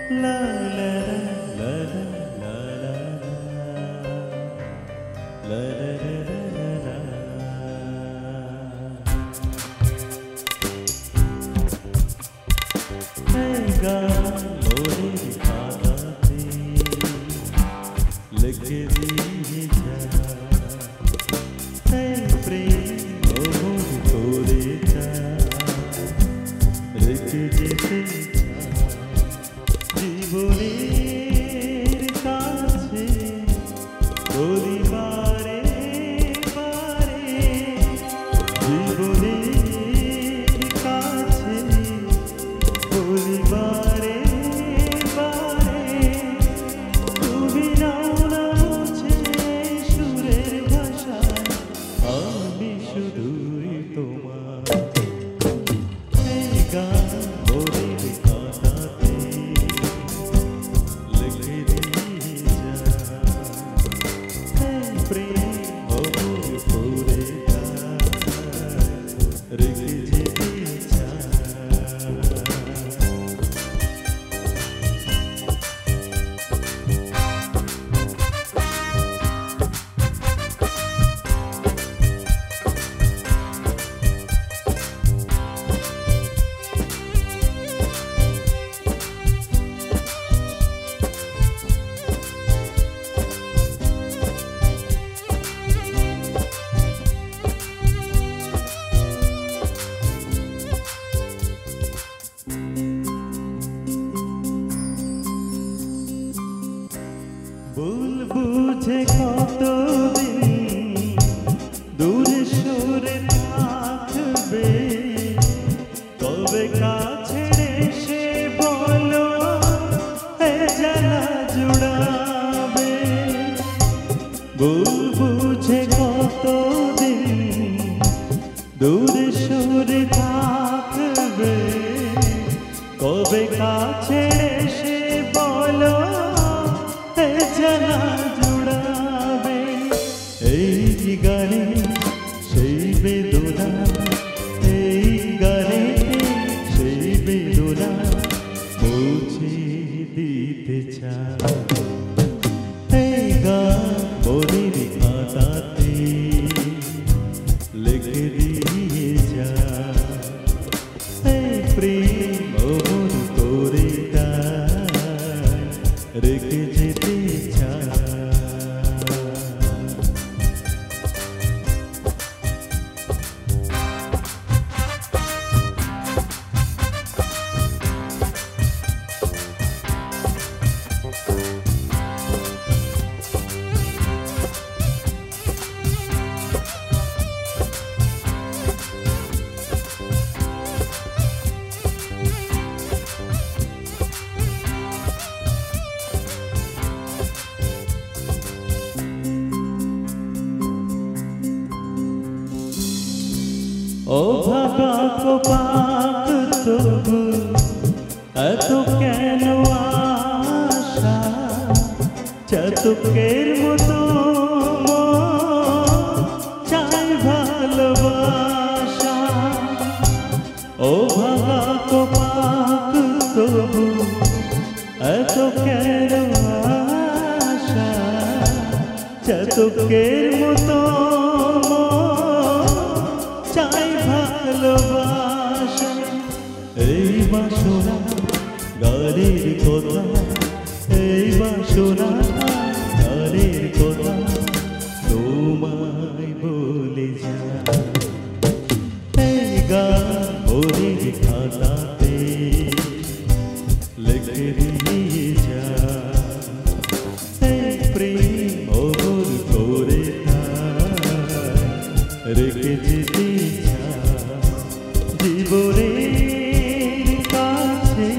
La la la la la la la la la la Hey गान मोरी खानाते लिख दी जा Hey प्रेम मोरी तोरे जा लिख जेते জীবনের কাছে বলি বারে বারে জীবনের কাছে বলি বারে বারে তুমি নাও না মুছে সুরের ভাষায় আমি শুধুই তোমার এই গান মোদের কথাতে ভুল বুঝে কতদিন দূরে সরে থাকবে তবে কাছে এসে বলো এ জ্বালা জুড়াবে ভুল বুঝে কতদিন দূরে সরে থাকবে তবে কাছে এসে বলো জানা জুড়াবে এই গানে সেই বেদনা এই গানে সেই বেদনা মুছে দিতে চাই এই গান মোদের খাতাতে লিখে দিয়ে যা এই প্রেম মোর করে রেখে যেতে ও ভাবা কোপাক তবু এত কেন আশা চাতকের মতো চাই ভালোবাসা ও ভাবা কোপাক তবু এত কেন আশা চাতকের মতো চাই ভালোবাসা এই বাসনা গানের কথা এই বাসনা গানের কথা তোমায় বলে যা এই গান মোদের খাতাতে লিখে দিয়ে যা এই প্রেম মোর করে রেখে যেতে জীবনের কাছে